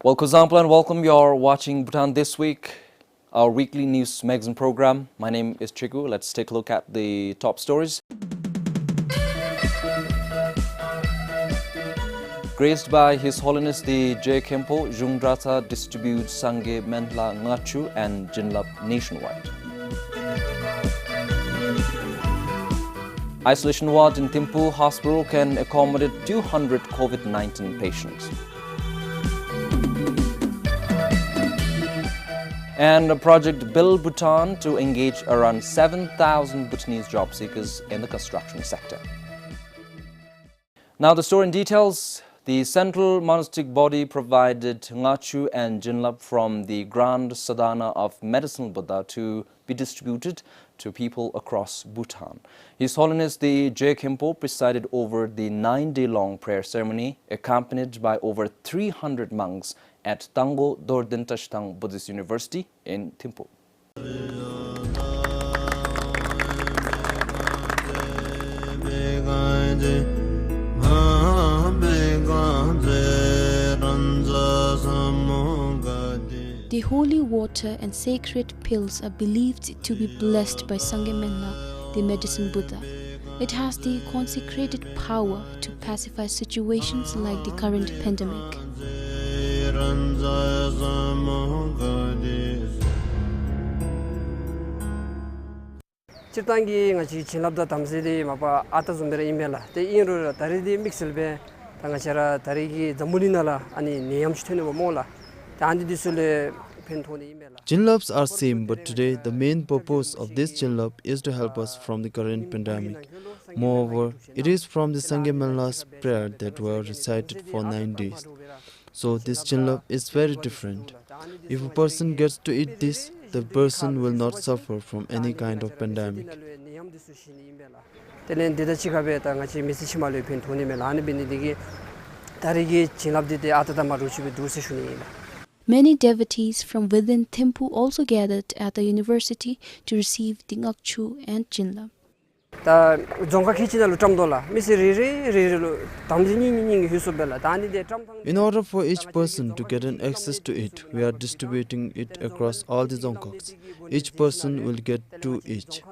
Well, Kuzampla, and welcome. You're watching Bhutan This Week, our weekly news magazine program. My name is Chiku. Let's take a look at the top stories. Graced by His Holiness the J. Kempo, Jungdrata distributes Sangye Mentla Ngachu and Jinlap nationwide. Isolation ward in Thimphu Hospital can accommodate 200 COVID-19 patients. And a project Build Bhutan to engage around 7,000 Bhutanese job seekers in the construction sector. Now the story in details. The central monastic body provided Ngachu and Jinlap from the Grand Sadhana of Medicinal Buddha to be distributed to people across Bhutan. His Holiness the J. Kempo presided over the 9-day-long prayer ceremony, accompanied by over 300 monks at Tango Dordintashtang Buddhist University in Thimphu. The holy water and sacred pills are believed to be blessed by Sangye Menla, the medicine Buddha. It has the consecrated power to pacify situations like the current pandemic. Chirtangi ngachi chinlabda tamsidi mapa ata zumbera imela te inro taridi mixelbe tangachara tarigi zamulinala ani niyam chthene mola ta andi disule penthoni imela. Jinlaps are same, but today the main purpose of this jinlap is to help us from the current pandemic. Moreover, it is from the Sangye Menla's prayer that were recited for 9 days. So this jinlap is very different. If a person gets to eat this, the person will not suffer from any kind of pandemic. Many devotees from within Thimphu also gathered at the university to receive the Ngakchu and Jinlap. In order for each person to get an access to it, we are distributing it across all the zongkoks. Each person will get 2 each.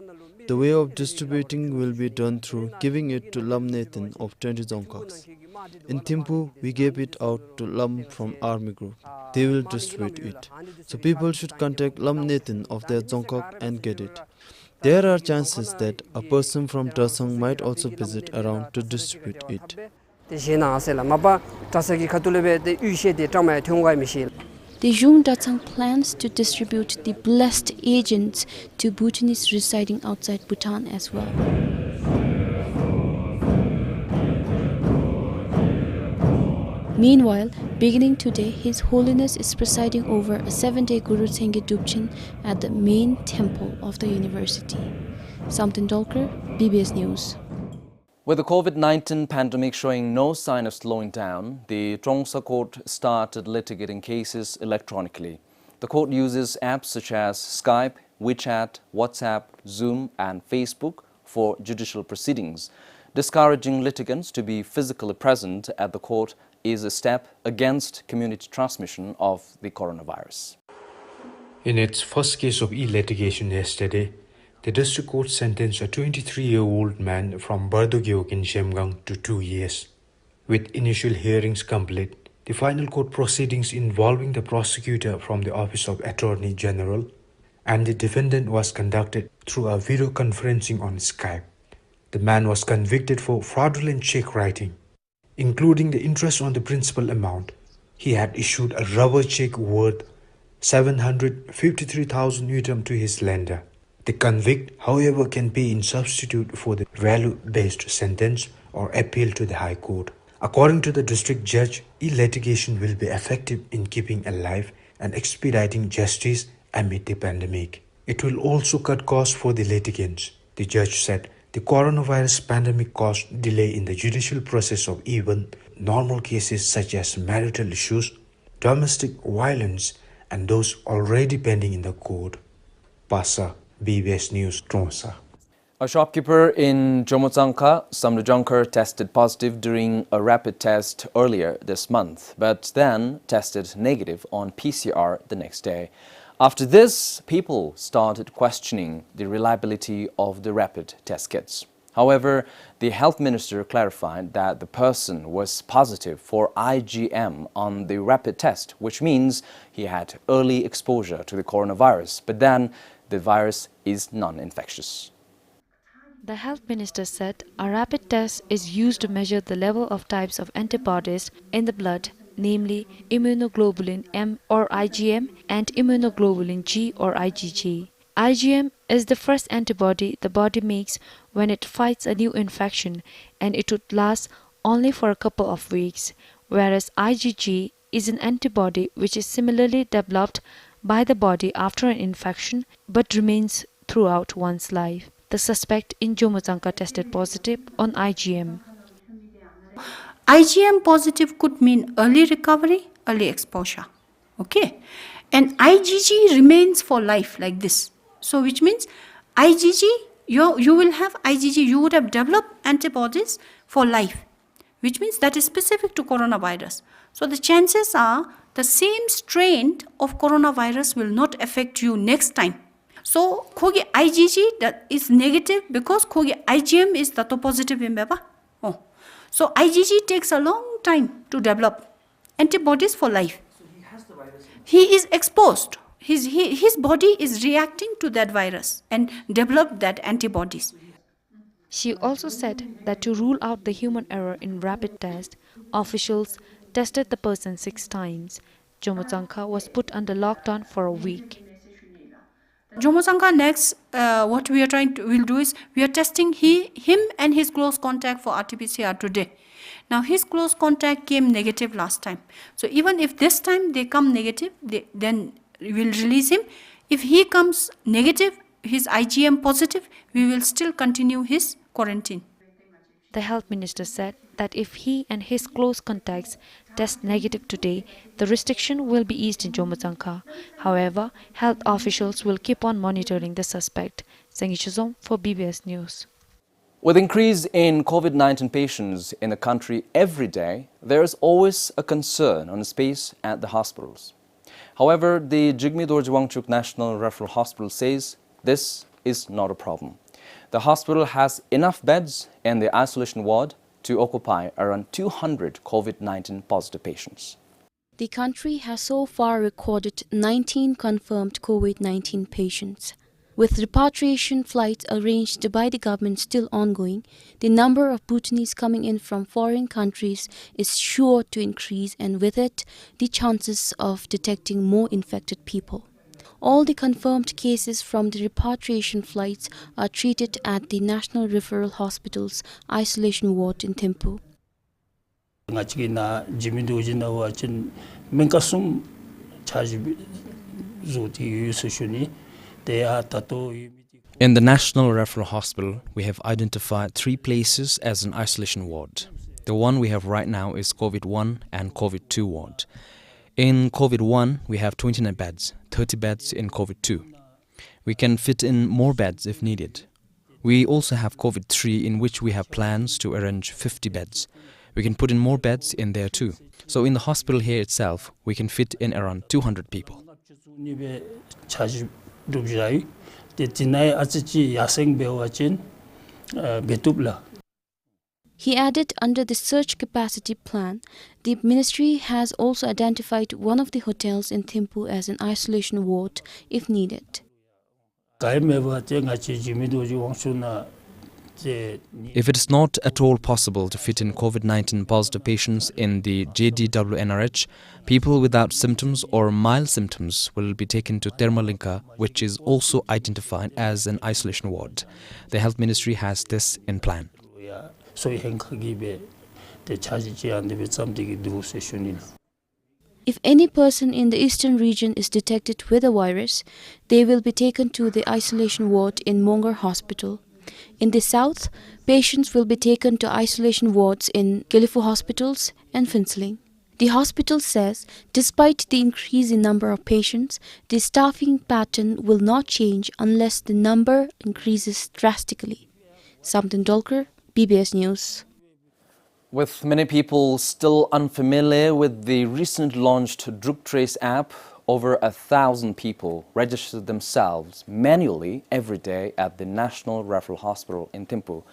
The way of distributing will be done through giving it to Lam Nathan of 20 zongkoks. In Thimphu, we gave it out to Lam from Army Group. They will distribute it. So people should contact Lam Nathan of their zongkok and get it. There are chances that a person from Tasang might also visit around to distribute it. The Jung Datsang plans to distribute the blessed agents to Bhutanese residing outside Bhutan as well. Meanwhile, beginning today, His Holiness is presiding over a 7-day Guru Tengge Dubchin at the main temple of the university. Samtin Dolker, BBS News. With the COVID-19 pandemic showing no sign of slowing down, the Trongsa court started litigating cases electronically. The court uses apps such as Skype, WeChat, WhatsApp, Zoom and Facebook for judicial proceedings. Discouraging litigants to be physically present at the court is a step against community transmission of the coronavirus. In its first case of e-litigation yesterday, the district court sentenced a 23-year-old man from Bardogyok in Shemgang to 2 years. With initial hearings complete, the final court proceedings involving the prosecutor from the Office of Attorney General and the defendant was conducted through a video conferencing on Skype. The man was convicted for fraudulent check writing, including the interest on the principal amount. He had issued a rubber check worth 753,000 yutam to his lender. The convict, however, can pay in substitute for the value-based sentence or appeal to the High Court. According to the district judge, e-litigation will be effective in keeping alive and expediting justice amid the pandemic. It will also cut costs for the litigants. The judge said the coronavirus pandemic caused delay in the judicial process of even normal cases such as marital issues, domestic violence, and those already pending in the court. Pasa, BBS News, Tromsø. A shopkeeper in Jomotsangka, Samrujangkar, tested positive during a rapid test earlier this month, but then tested negative on PCR the next day. After this, people started questioning the reliability of the rapid test kits. However, the health minister clarified that the person was positive for IgM on the rapid test, which means he had early exposure to the coronavirus, but then the virus is non-infectious. The health minister said a rapid test is used to measure the level of types of antibodies in the blood, namely immunoglobulin M or IgM and immunoglobulin G or IgG. IgM is the first antibody the body makes when it fights a new infection, and it would last only for a couple of weeks, whereas IgG is an antibody which is similarly developed by the body after an infection but remains throughout one's life. The suspect in Jomotsangka tested positive on IgM. IgM positive could mean early recovery, early exposure. Okay? And IgG remains for life like this. So which means IgG, you will have IgG, you would have developed antibodies for life, which means that is specific to coronavirus. So the chances are the same strain of coronavirus will not affect you next time. So kogi IgG that is negative because kogi IgM is the positive in beba. Oh. So IgG takes a long time to develop antibodies for life. So he has the virus. He is exposed. His body is reacting to that virus and develop that antibodies. She also said that to rule out the human error in rapid test, officials tested the person 6 times. Jomotsangka was put under lockdown for a week. Jomotsangka next, what we'll do is we are testing him and his close contact for RT-PCR today. Now his close contact came negative last time. So even if this time they come negative, then we will release him. If he comes negative, his IgM positive, we will still continue his quarantine. The health minister said that if he and his close contacts test negative today, the restriction will be eased in Jomotsangka. However, health officials will keep on monitoring the suspect. Sengi Chuzong for BBS News. With increase in COVID-19 patients in the country every day, there is always a concern on space at the hospitals. However, the Jigme Dorji Wangchuk National Referral Hospital says this is not a problem. The hospital has enough beds in the isolation ward to occupy around 200 COVID-19 positive patients. The country has so far recorded 19 confirmed COVID-19 patients. With repatriation flights arranged by the government still ongoing, the number of Bhutanese coming in from foreign countries is sure to increase, and with it, the chances of detecting more infected people. All the confirmed cases from the repatriation flights are treated at the National Referral Hospital's isolation ward in Thimphu. In the National Referral Hospital, we have identified 3 places as an isolation ward. The one we have right now is COVID-1 and COVID-2 ward. In COVID-1, we have 29 beds, 30 beds in COVID-2. We can fit in more beds if needed. We also have COVID-3, in which we have plans to arrange 50 beds. We can put in more beds in there too. So in the hospital here itself, we can fit in around 200 people. He added under the surge capacity plan, the ministry has also identified one of the hotels in Thimphu as an isolation ward if needed. If it is not at all possible to fit in COVID-19 positive patients in the JDWNRH, people without symptoms or mild symptoms will be taken to Thermalinka, which is also identified as an isolation ward. The health ministry has this in plan. If any person in the eastern region is detected with a virus, they will be taken to the isolation ward in Mongar Hospital. In the south, patients will be taken to isolation wards in Gilifu hospitals and Finsling. The hospital says despite the increase in number of patients, the staffing pattern will not change unless the number increases drastically. Samtin Dolkar, PBS News. With many people still unfamiliar with the recently launched Drug Trace app, over 1,000 people register themselves manually every day at the National Referral Hospital in Thimphu.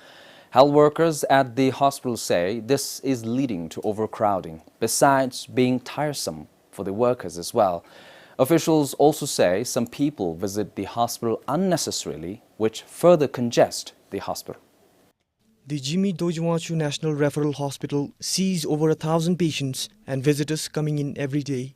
Health workers at the hospital say this is leading to overcrowding, besides being tiresome for the workers as well. Officials also say some people visit the hospital unnecessarily, which further congest the hospital. The Jimmy Dojwachu National Referral Hospital sees over 1,000 patients and visitors coming in every day.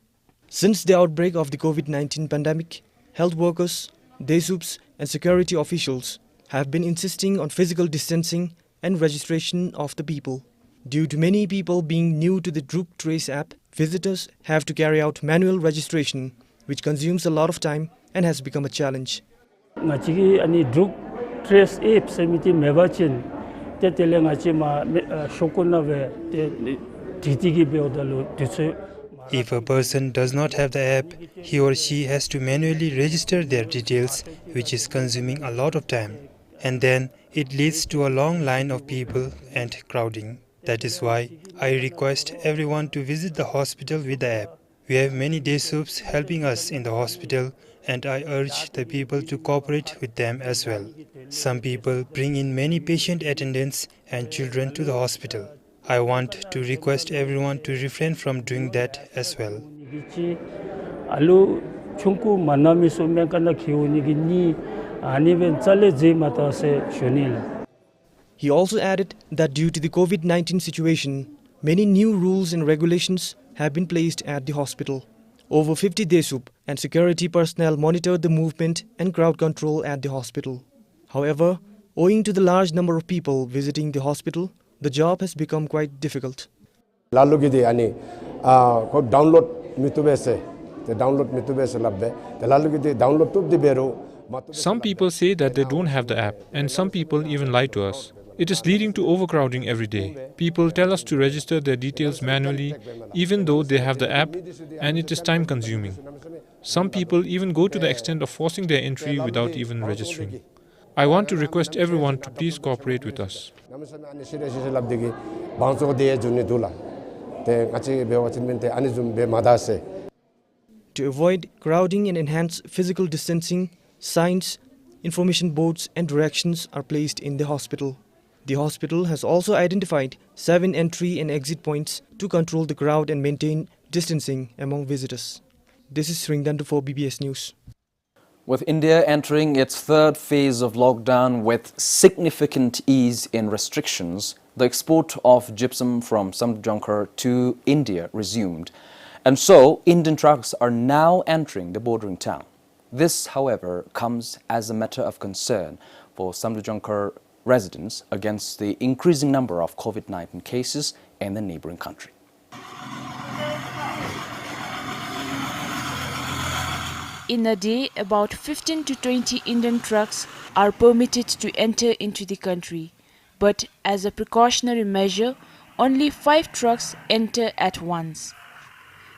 Since the outbreak of the COVID-19 pandemic, health workers, DSUPs and security officials have been insisting on physical distancing and registration of the people. Due to many people being new to the Drug Trace app, visitors have to carry out manual registration, which consumes a lot of time and has become a challenge. Drug Trace app semiti mebachin tetele ngachi ma shokuna ve titigi beodalo tse. If a person does not have the app, he or she has to manually register their details, which is consuming a lot of time. And then it leads to a long line of people and crowding. That is why I request everyone to visit the hospital with the app. We have many day soups helping us in the hospital, and I urge the people to cooperate with them as well. Some people bring in many patient attendants and children to the hospital. I want to request everyone to refrain from doing that as well. He also added that due to the COVID-19 situation, many new rules and regulations have been placed at the hospital. Over 50 DSUP and security personnel monitor the movement and crowd control at the hospital. However, owing to the large number of people visiting the hospital, the job has become quite difficult. Download mitubese, the download mitubese labbe, the lalugidi download tub di bero. Some people say that they don't have the app, and some people even lie to us. It is leading to overcrowding every day. People tell us to register their details manually, even though they have the app, and it is time consuming. Some people even go to the extent of forcing their entry without even registering. I want to request everyone to please cooperate with us. To avoid crowding and enhance physical distancing, signs, information boards and directions are placed in the hospital. The hospital has also identified 7 entry and exit points to control the crowd and maintain distancing among visitors. This is Sringdandu for BBS News. With India entering its third phase of lockdown with significant ease in restrictions, the export of gypsum from Samdjankar to India resumed. And so, Indian trucks are now entering the bordering town. This, however, comes as a matter of concern for Samdjankar residents against the increasing number of COVID-19 cases in the neighboring country. In a day, about 15 to 20 Indian trucks are permitted to enter into the country. But as a precautionary measure, only 5 trucks enter at once.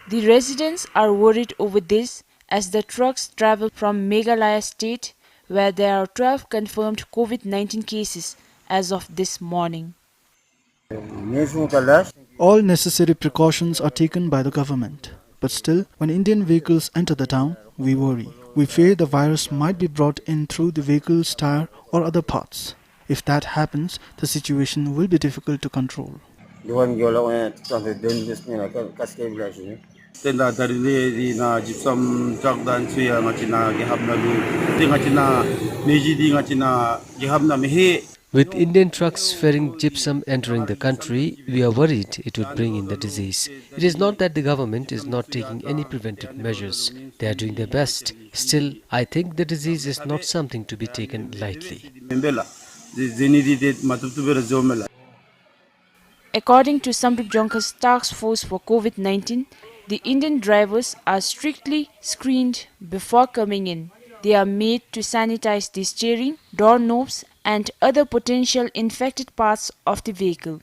The residents are worried over this as the trucks travel from Meghalaya state, where there are 12 confirmed COVID-19 cases as of this morning. All necessary precautions are taken by the government. But still, when Indian vehicles enter the town, we worry. We fear the virus might be brought in through the vehicle's tire or other parts. If that happens, the situation will be difficult to control. With Indian trucks ferrying gypsum entering the country, we are worried it would bring in the disease. It is not that the government is not taking any preventive measures. They are doing their best. Still, I think the disease is not something to be taken lightly. According to Samdjankar's task force for COVID-19, the Indian drivers are strictly screened before coming in. They are made to sanitize the steering, doorknobs and other potential infected parts of the vehicle.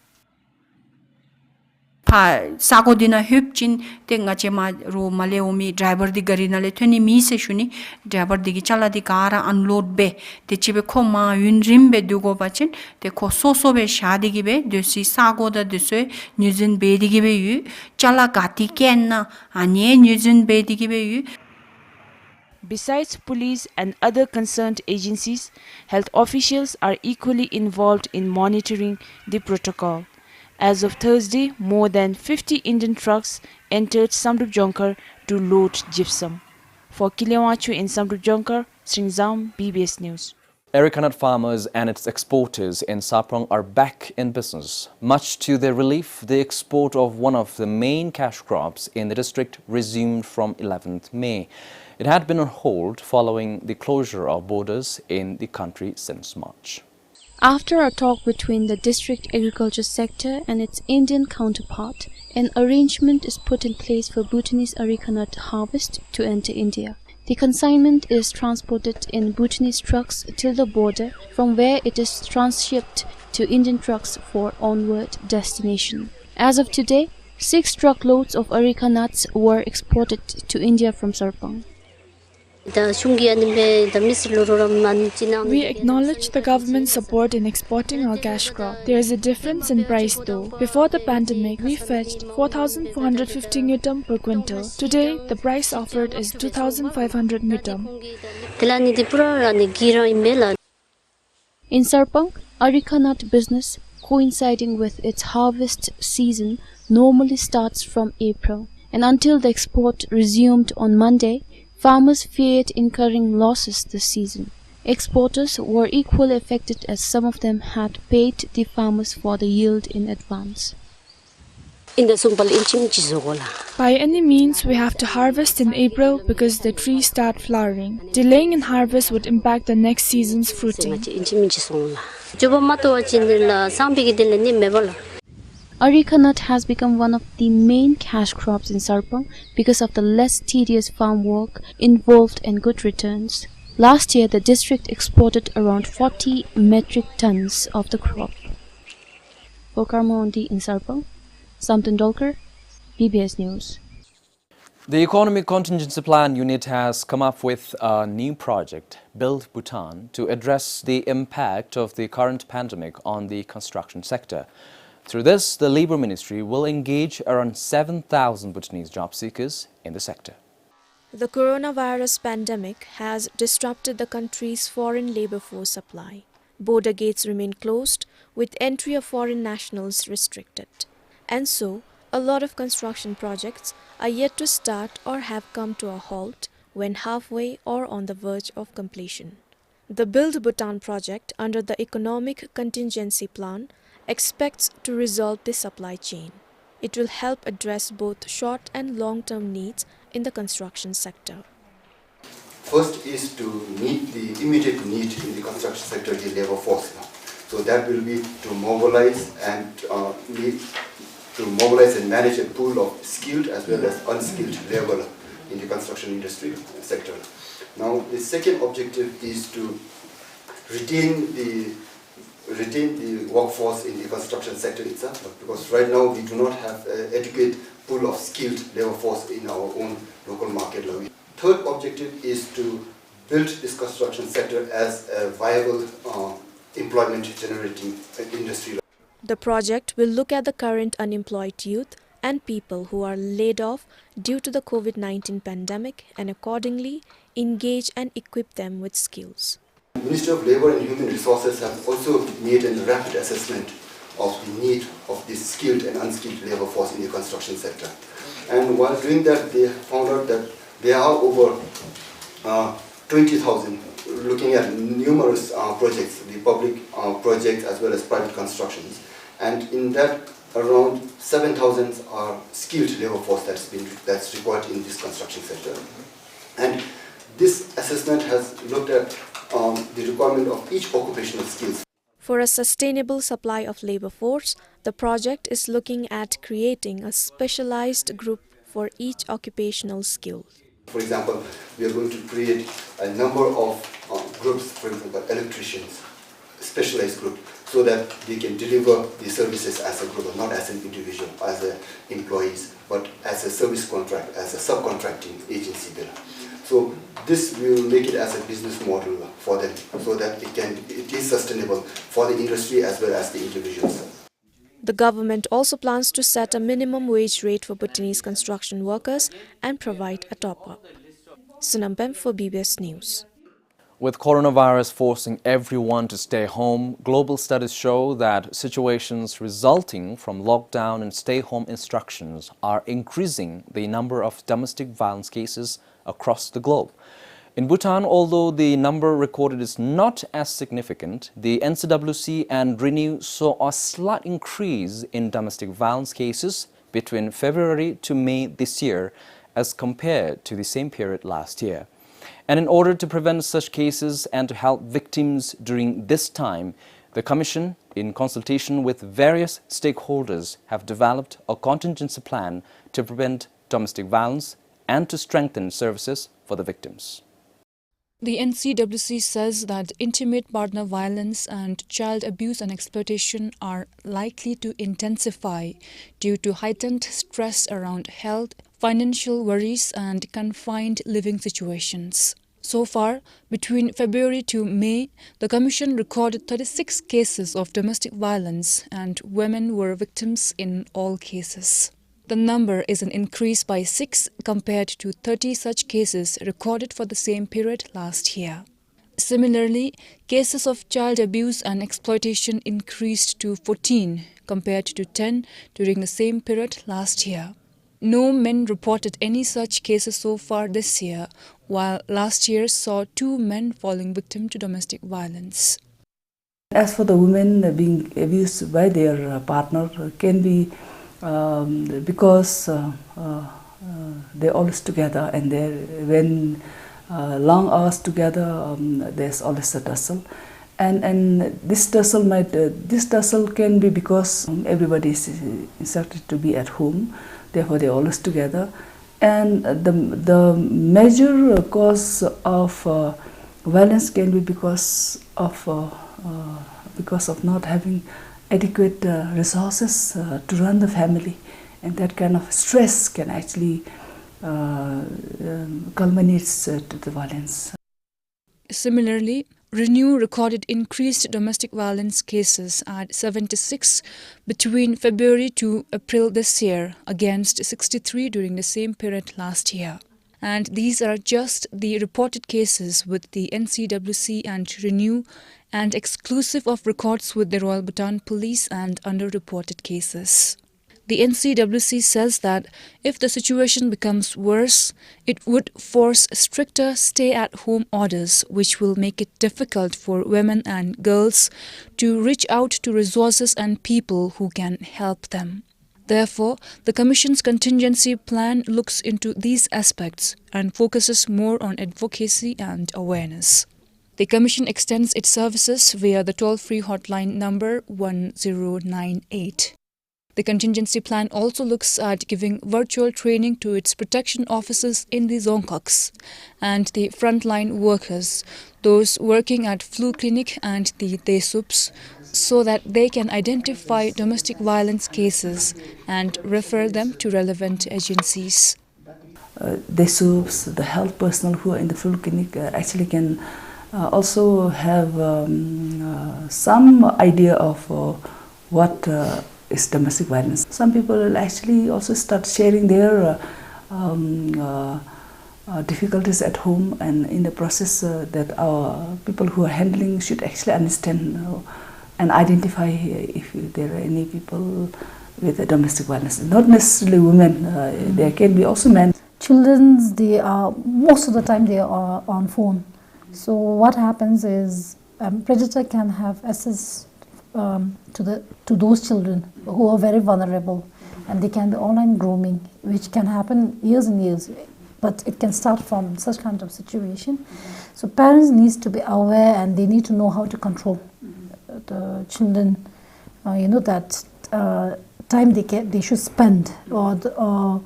sago dina hypchin te nga chema ro maleomi driver di gari na le thoni mi se shuni driver di chala di kara unload be te chibe khoma yun rim be dugo bachin te kho so be shadi gi be de si sago da de se nyuzin be di gi be yu chala gati ken na anye nyuzin be di gi be yu. Besides police and other concerned agencies, health officials are equally involved in monitoring the protocol. As of Thursday, more than 50 Indian trucks entered Samrup Jonkar to load gypsum. For Kilewachu in Samrup Jonkar, Sringzam, BBS News. Areca nut farmers and its exporters in Sarpong are back in business. Much to their relief, the export of one of the main cash crops in the district resumed from 11th May. It had been on hold following the closure of borders in the country since March. After a talk between the district agriculture sector and its Indian counterpart, an arrangement is put in place for Bhutanese areca nut harvest to enter India. The consignment is transported in Bhutanese trucks till the border, from where it is transshipped to Indian trucks for onward destination. As of today, 6 truckloads of areca nuts were exported to India from Sarpong. We acknowledge the government's support in exporting our cash crop. There is a difference in price though. Before the pandemic, we fetched 4,450 newton per quintal. Today, the price offered is 2,500 newton. In Sarpong, areca nut business, coinciding with its harvest season, normally starts from April, and until the export resumed on Monday, farmers feared incurring losses this season. Exporters were equally affected as some of them had paid the farmers for the yield in advance. By any means, we have to harvest in April because the trees start flowering. Delaying in harvest would impact the next season's fruiting. Areca nut has become one of the main cash crops in Sarpong because of the less tedious farm work involved and good returns. Last year, the district exported around 40 metric tons of the crop. Bokarmondi in Sarpong, Samton Dolkar, BBS News. The Economic Contingency Plan Unit has come up with a new project, Build Bhutan, to address the impact of the current pandemic on the construction sector. Through this, the Labour Ministry will engage around 7,000 Bhutanese job seekers in the sector. The coronavirus pandemic has disrupted the country's foreign labour force supply. Border gates remain closed, with entry of foreign nationals restricted. And so, a lot of construction projects are yet to start or have come to a halt when halfway or on the verge of completion. The Build Bhutan project under the Economic Contingency Plan expects to resolve the supply chain. It will help address both short and long-term needs in the construction sector. First is to meet the immediate need in the construction sector, the labour force. So that will be to mobilize and manage a pool of skilled as well as unskilled labour in the construction industry sector. Now, the second objective is to retain the workforce in the construction sector itself, because right now we do not have an adequate pool of skilled labour force in our own local market. Third objective is to build this construction sector as a viable employment generating industry. The project will look at the current unemployed youth and people who are laid off due to the COVID-19 pandemic and accordingly engage and equip them with skills. The Ministry of Labour and Human Resources have also made a rapid assessment of the need of this skilled and unskilled labour force in the construction sector. And while doing that, they found out that there are over 20,000 looking at numerous projects, the public projects as well as private constructions. And in that, around 7,000 are skilled labour force that's required in this construction sector. And this assessment has looked at the requirement of each occupational skills. For a sustainable supply of labour force, the project is looking at creating a specialized group for each occupational skill. For example, we are going to create a number of groups, for example, electricians, specialized group, so that they can deliver the services as a group, not as an individual, as employees, but as a service contract, as a subcontracting agency there. So this will make it as a business model for them, so that it is sustainable for the industry as well as the individuals. The government also plans to set a minimum wage rate for Bhutanese construction workers and provide a top-up. Sunampem for BBS News. With coronavirus forcing everyone to stay home, global studies show that situations resulting from lockdown and stay-home instructions are increasing the number of domestic violence cases across the globe. In Bhutan, although the number recorded is not as significant, the NCWC and Renew saw a slight increase in domestic violence cases between February to May this year as compared to the same period last year. And in order to prevent such cases and to help victims during this time, the Commission, in consultation with various stakeholders, have developed a contingency plan to prevent domestic violence and to strengthen services for the victims. The NCWC says that intimate partner violence and child abuse and exploitation are likely to intensify due to heightened stress around health, financial worries and confined living situations. So far, between February to May, the Commission recorded 36 cases of domestic violence and women were victims in all cases. The number is an increase by 6 compared to 30 such cases recorded for the same period last year. Similarly, cases of child abuse and exploitation increased to 14 compared to 10 during the same period last year. No men reported any such cases so far this year, while last year saw 2 men falling victim to domestic violence. As for the women being abused by their partner, can be because they're always together, and when long hours together, there's always a tussle, and this tussle can be because everybody is instructed to be at home, therefore they're always together, and the major cause of violence can be because of not having adequate resources to run the family, and that kind of stress can actually culminates to the violence. Similarly, Renew recorded increased domestic violence cases at 76 between February to April this year against 63 during the same period last year. And these are just the reported cases with the NCWC and Renew, and exclusive of records with the Royal Bhutan Police and underreported cases. The NCWC says that if the situation becomes worse, it would force stricter stay-at-home orders, which will make it difficult for women and girls to reach out to resources and people who can help them. Therefore, the Commission's contingency plan looks into these aspects and focuses more on advocacy and awareness. The Commission extends its services via the toll-free hotline number 1098. The contingency plan also looks at giving virtual training to its protection officers in the Dzongkhoks and the frontline workers, those working at flu clinic and the Desups, so that they can identify domestic violence cases and refer them to relevant agencies. Desups, the health personnel who are in the flu clinic actually can also have some idea of what is domestic violence. Some people will actually also start sharing their difficulties at home, and in the process that our people who are handling should actually understand and identify if there are any people with domestic violence. Not necessarily women, there can be also men. Children, they are most of the time they are on phone. So what happens is predator can have access to those children who are very vulnerable, and they can be online grooming, which can happen years and years, but it can start from such kind of situation. So parents need to be aware, and they need to know how to control the children. That time they should spend, or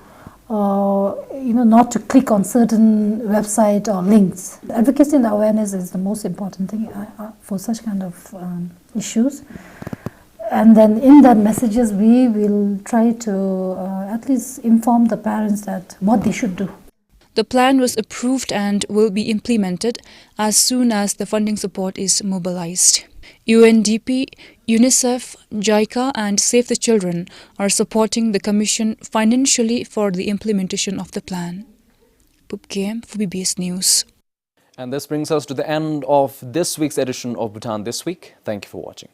not to click on certain website or links. Advocacy and awareness is the most important thing for such kind of issues. And then in that messages, we will try to at least inform the parents that what they should do. The plan was approved and will be implemented as soon as the funding support is mobilized. UNDP, UNICEF, JICA and Save the Children are supporting the Commission financially for the implementation of the plan. Pup KM for BBS News. And this brings us to the end of this week's edition of Bhutan This Week. Thank you for watching.